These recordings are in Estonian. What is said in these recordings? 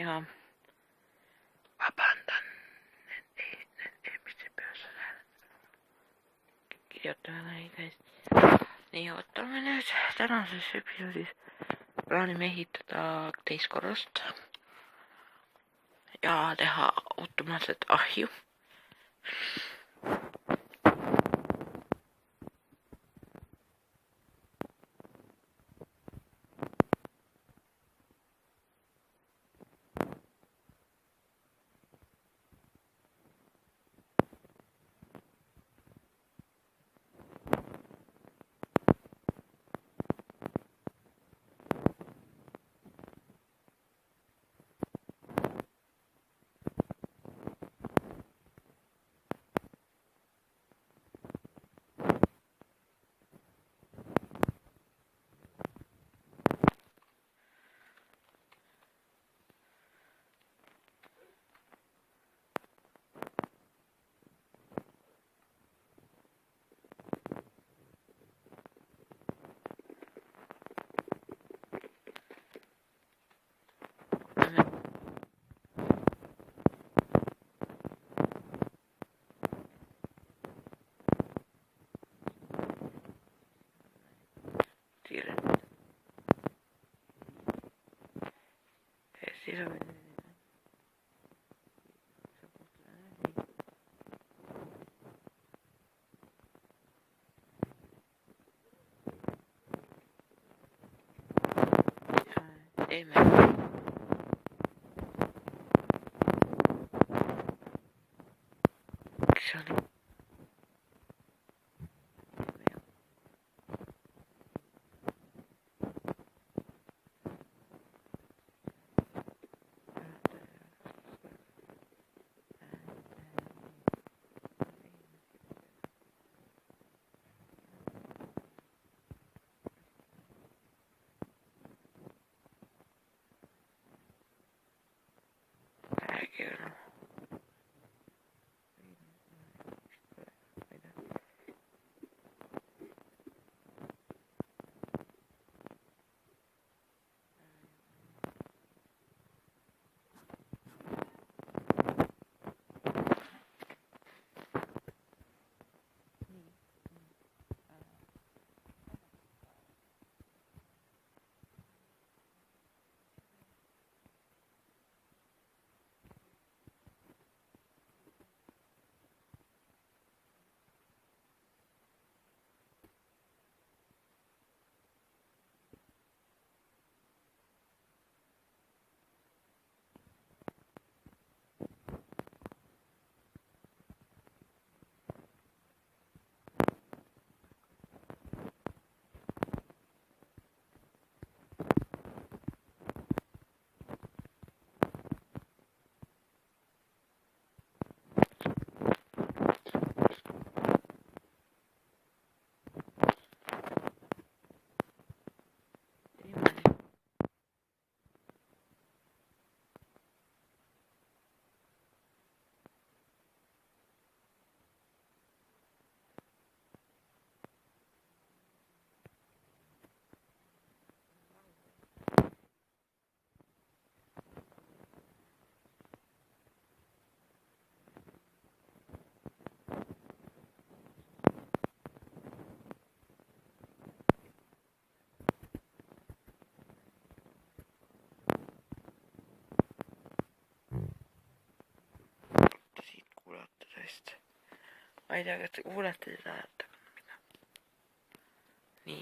ja vabandan eelmise peale kirjutame näiteid. Nii, ootame nüüd tänases episoodis plaanime ehitada teist korrust ja teha automaatset ahju. Teeme räägime. Ma ei tea, kas te kuulete seda häält. Nii.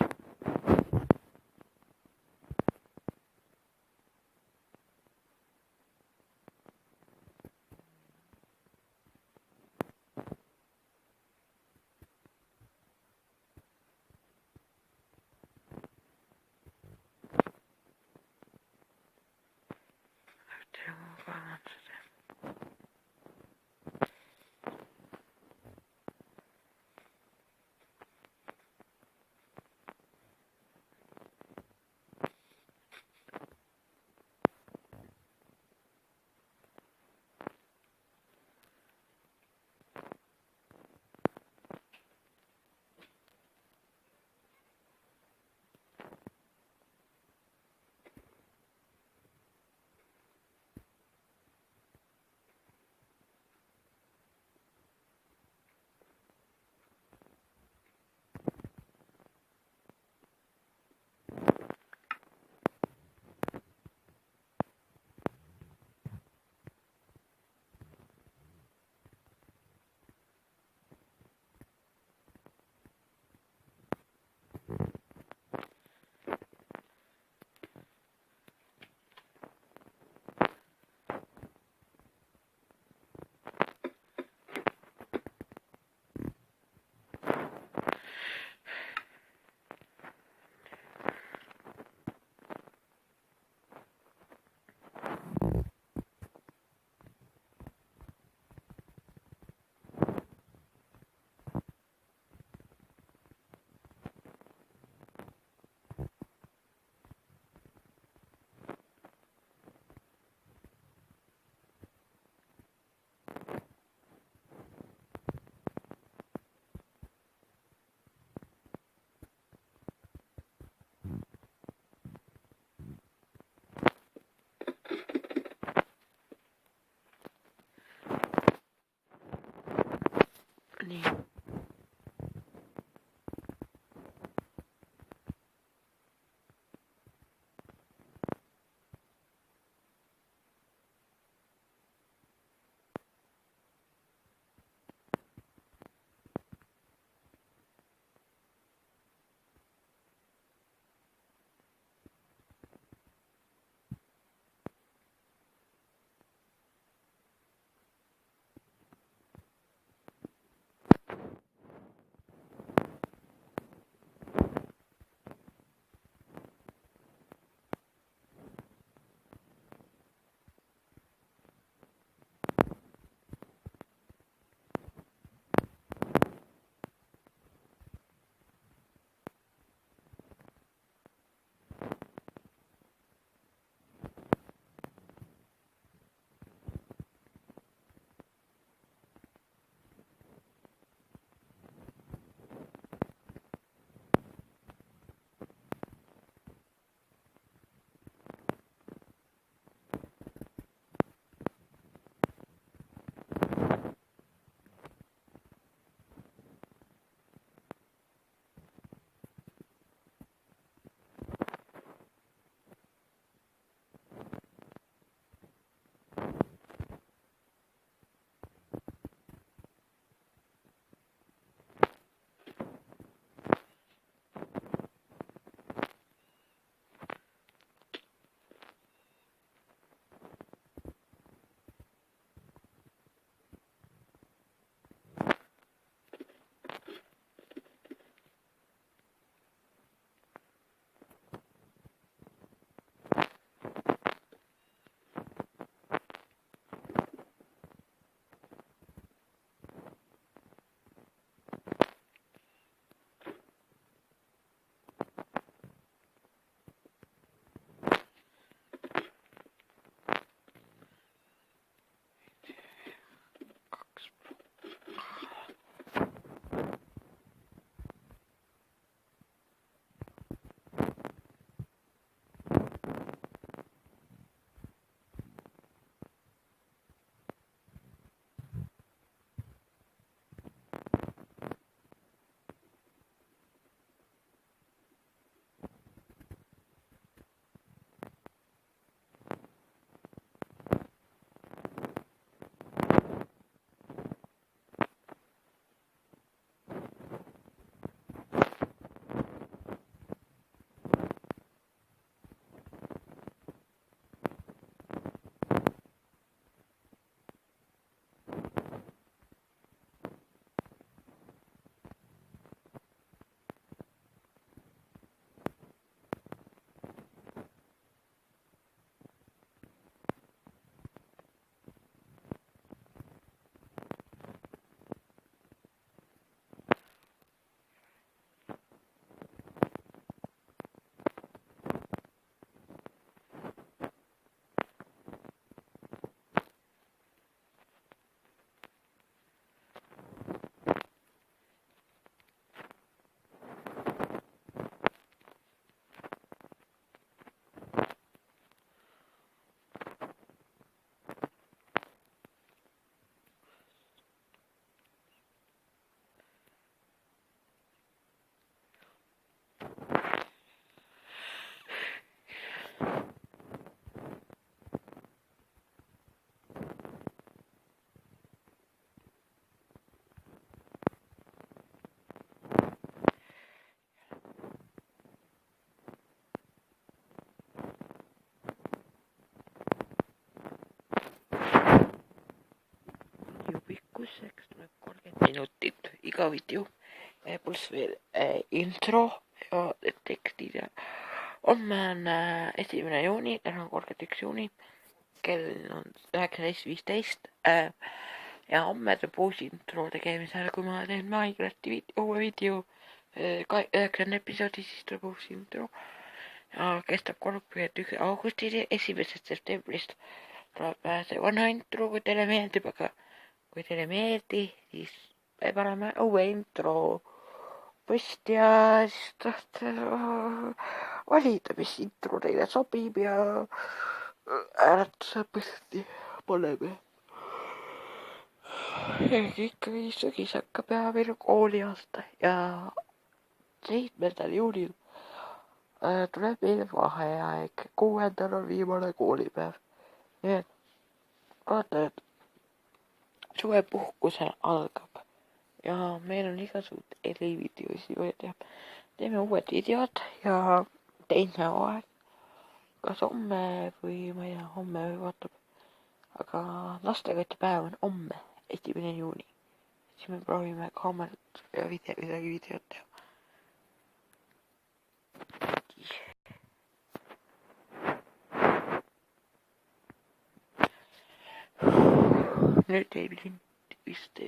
minutit iga video, pluss veel intro ja tekstid ja homme on 1. juuni, täna on 31. juuni, kell on 19.15 ja homme tuleb uus intro tegemisel, kui ma teen Minecrafti uue video 9 episoodi, siis tuleb uus intro ja kestab 31. augustini, 1. septembrist tuleb see vana intro, kui teile meeldib, aga kui teile ei meeldi, siis me paneme uue intro posti ja siis tahate valida, mis intro teile sobib ja hääletuse posti paneme. Ikkagi sügis hakkab ja meil on kooliaasta ja 7. juulil tuleb meil vaheaeg, 6. on viimane koolipäev. Nii et vaata, et suvepuhkusel algab ja meil on igasugused erivideosid võtta. Teeme uued videod ja teine aeg, kas homme või ma ei tea, homme või vaatab. Aga lastekaitsepäev on homme, 1. juuni. Siis me proovime kaamerat ja midagi videot teha. Nüüd ei pidanud vist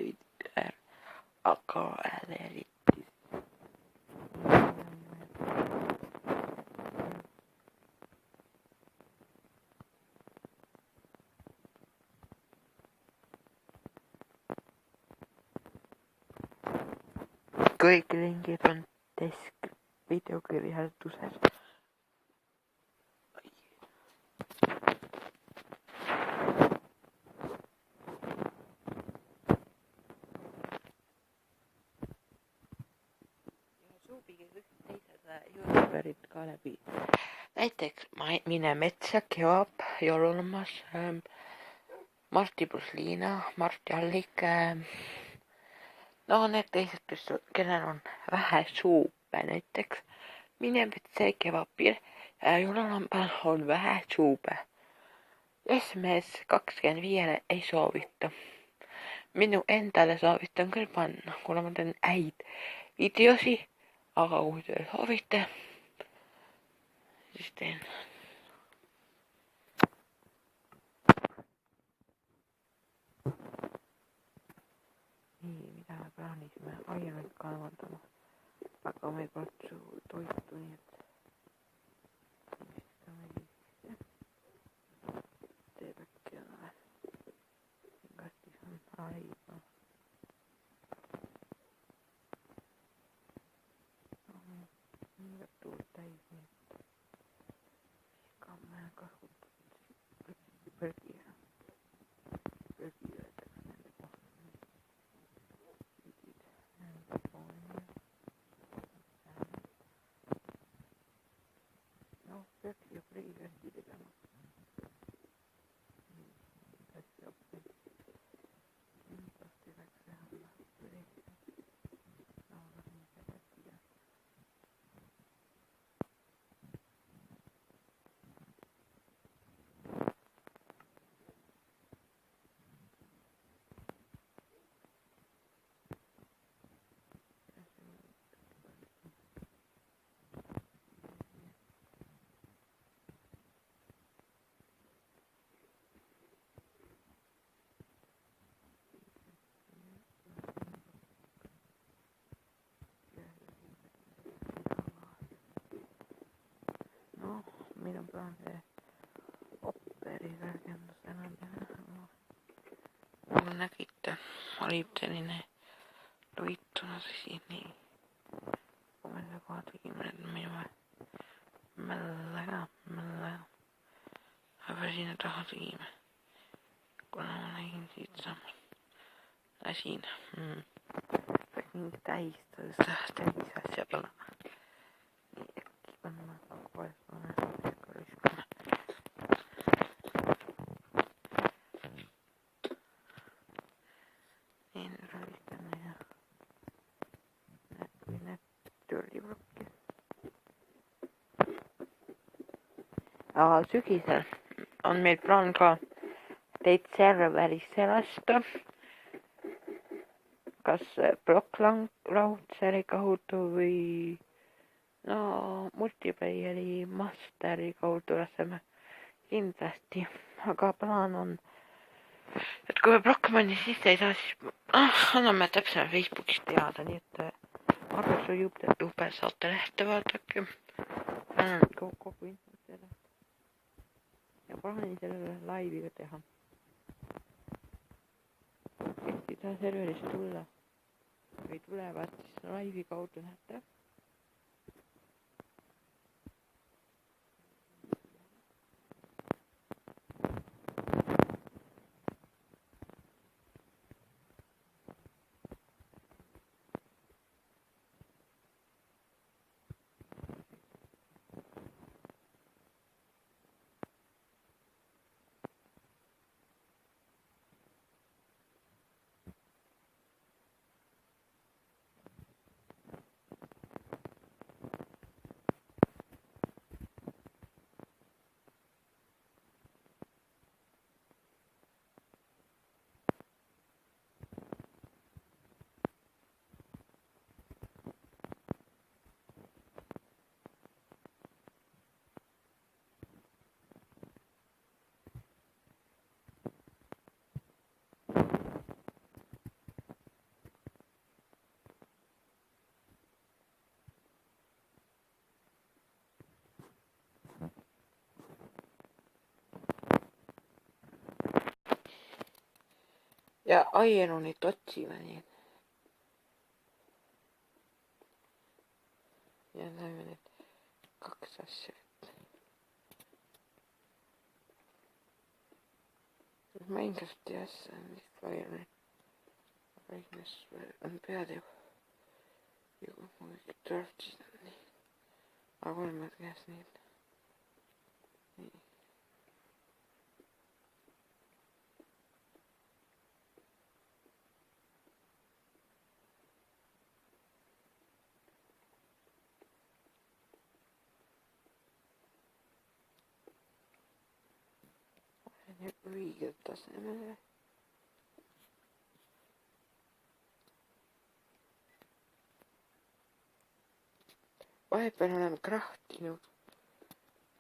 aga eriti. Kõik lingid on videokirjelduses. Suubige kõik teised YouTuberid ka läbi. Näiteks Mine metsa, Kevap, Jolulemas, Marti pluss Liina, Marti Allik. No need teised, kellel on vähe suube, näiteks Mine metsa, Kevapil ja Jolulembal on vähe suube. SMS 25 ei soovita. Minu endale soovitan küll panna, kuna ma teen häid videosi. Aga kui te soovite, siis teen. Nii, mida me plaanisime aiaid kaevandama. Aga me ei patsu toitu, nii et teeb äkki ole. Kastis on aiba. Tuul täis, nii et viskame kasutama pöögi öeldakse nende kohta. No, pöögi ja prügivärgi tegema. Meil on plaan see operi värgendus täna teha. Nagu nägite, oli selline luitunud siin nii. Kui me seda koha tegime, et minu mällega. Aga sinna taha tegime. Kuna ma nägin siit samas. Siin. Peaks mingi täis asja peale. Nii äkki panna kohe viskame. Nii nüüd rõvistame ja need tölliplokki. Aga sügisel on meil plaan ka teid serverisse lasta. Ka kas plokklauncheri kaudu või multiplayeri masteri kaudu laseme kindlasti, aga plaan on, et kui me Blockmani sisse ei saa, siis anname täpsemalt Facebookis teada, nii et arvus jube saate lehte vaadake. Annan kogu infot selle ja plaanin sellele laiviga teha. Kes ei saa serverisse tulla või tulevad, siis laivi kaudu näete. Ja Aienunit otsime nii. Ja näeme need 2 asja. Minecrafti asja on vist Aienunit. Väiknes on pead ju kõik draftis on nii. Aga oleme käes nii. Õigelt tasemele. Vahepeal oleme krahtinud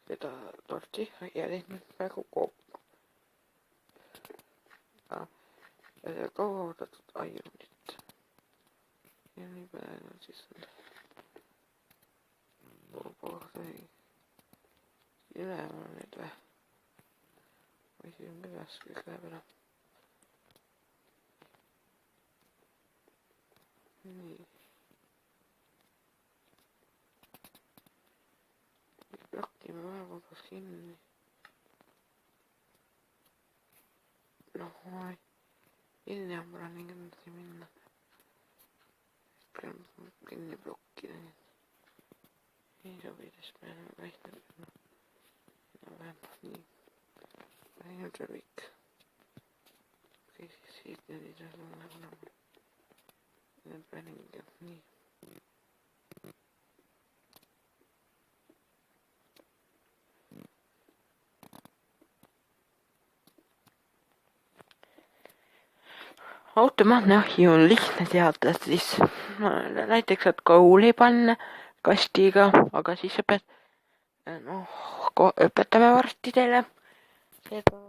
seda torti ja teinud praegu koopa. Ja kaua oodatud Aienunit. Ja nii praegu siis on koopa üleval on nüüd või? Või siis on kõvas kõik läheb ära. Nii. Plokime vaevabas kinni. Ilne on mul nii kindlasti minna. Pean kinni blokkida. Ei sobides peale vähtemalt. Vähemalt nii. Ainult see kõik. Okei, siis siit nüüd ei saa olla. Need päringi on nii. Automaatne ahi on lihtne teada, siis näiteks saad kooli panna kastiga, aga siis sa pead, õpetame varsti teile seda.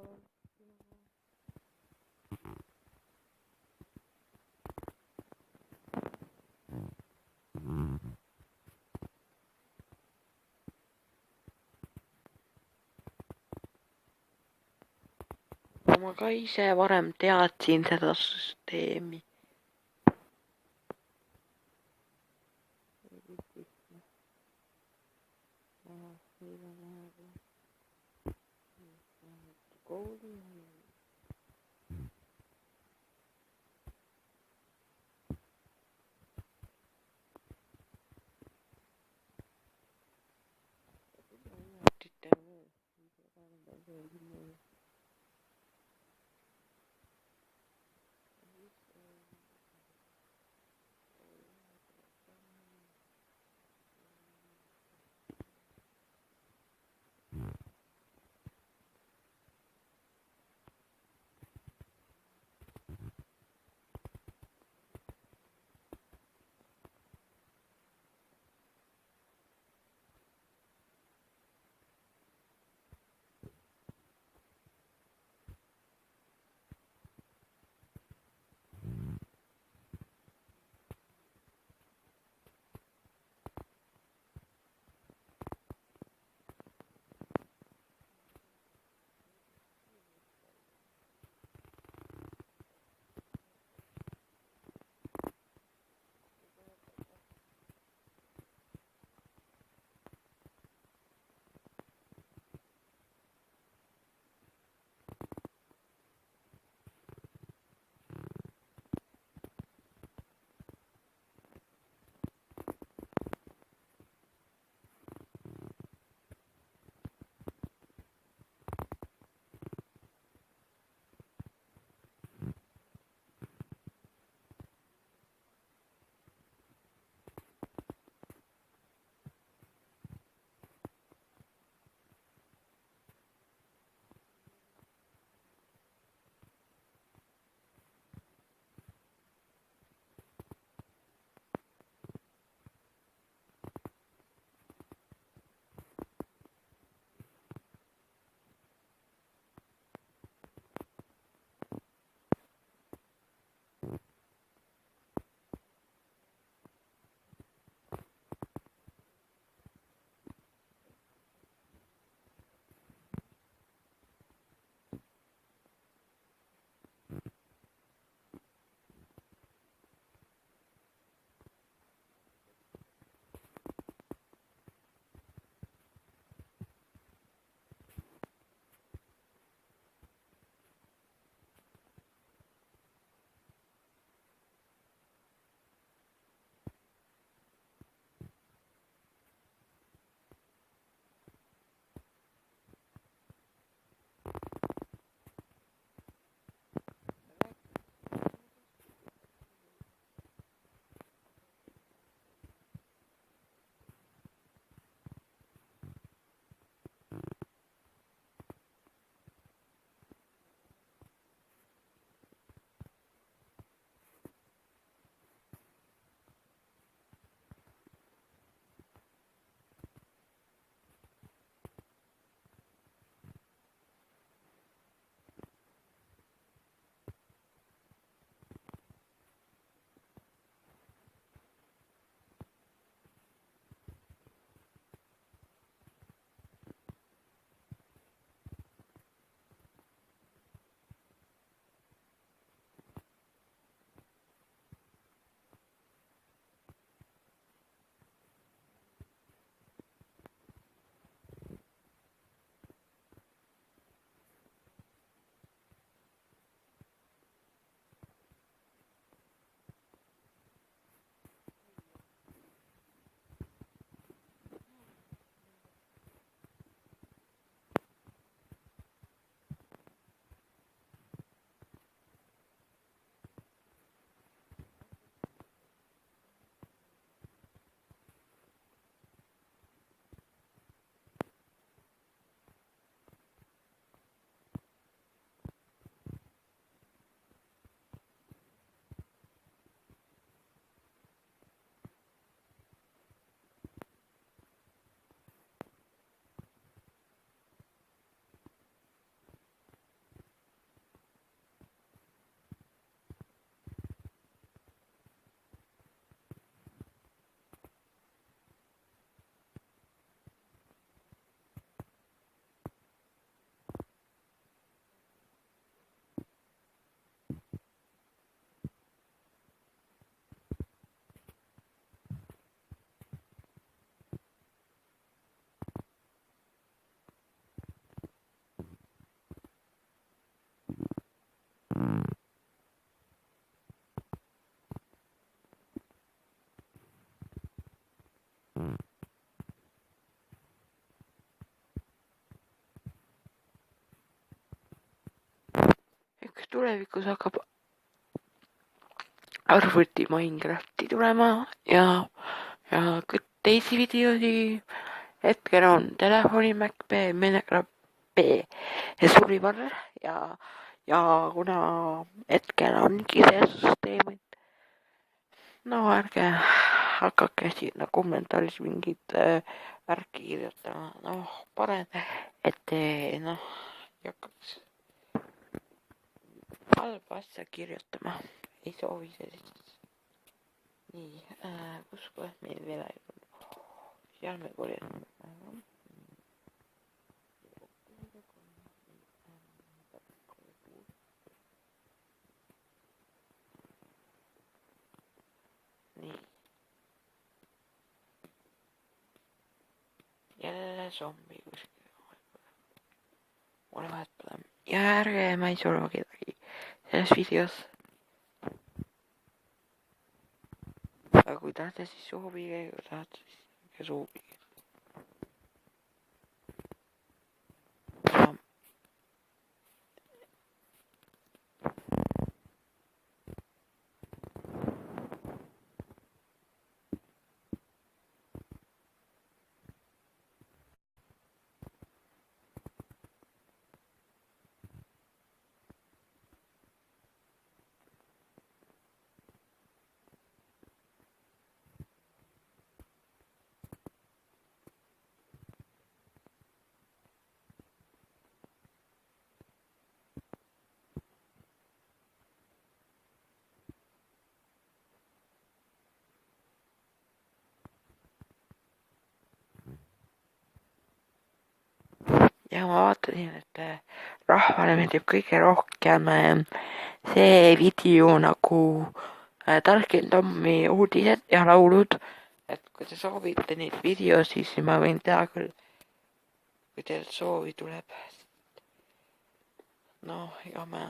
Ma ka ise varem teadsin seda süsteemi. tulevikus hakkab arvuti Minecrafti tulema ja teisi videosi. Hetkel on telefoni Mac B, Minecraft B ja Survivor ja kuna hetkel ongi see süsteem, et no ärge hakake sinna kommentaaris mingit värki kirjutama, noh parem, et te noh ei hakkaks halba asja kirjutama, ei soovi sellist. Nii, kus kohas meil veel aeg, seal me korjame. Nii. Jälle zombi kuskil. Mulle vahetada. Ja ärge, ma ei surma kedagi selles videos. Aga kui tahate, siis soovige, kui tahate, siis soovige. Ja ma vaatasin, et rahvale meeldib kõige rohkem see video nagu Talking Tommi uudised ja laulud. Et kui te soovite neid videosid, siis ma võin teha küll, kui teil soovi tuleb. Noh, ega ma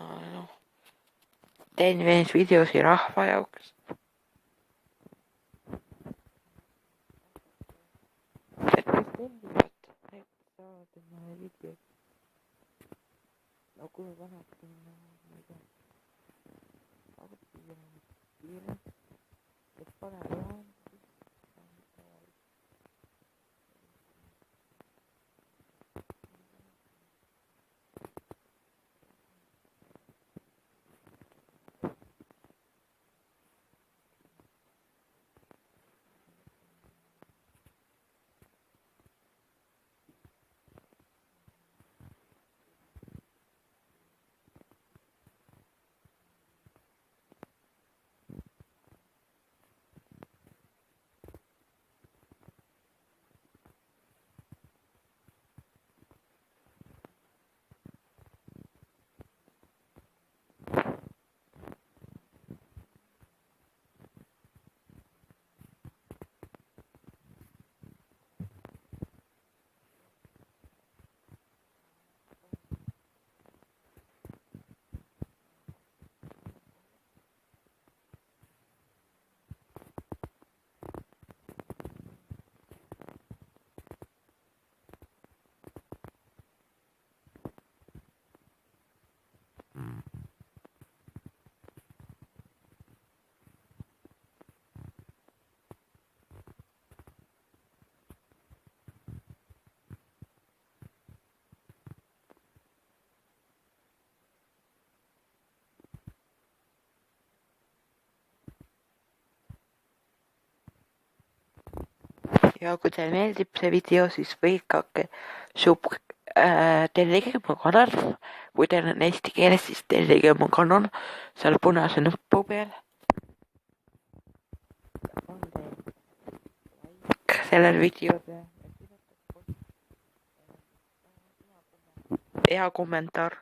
teen veel videosid rahva jaoks. Et kes tellivad, need saavad endale videod. No kui vanasti, ma ei tea, arvuti on kiire, et pane plaan. Ja kui teile meeldib see video, siis võikake tellige mu kanal. Kui teil on eesti keeles, siis tellige mu kanal seal punase nupu peal. Sellel videole hea kommentaar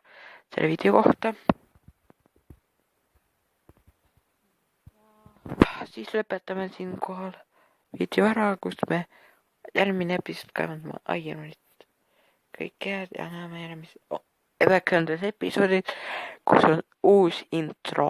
selle video kohta. Siis lõpetame siinkohal video ära, kus me järgmine episood kaevandame Ironit. Kõik head ja näeme järgmises 9. episoodil, kus on uus intro.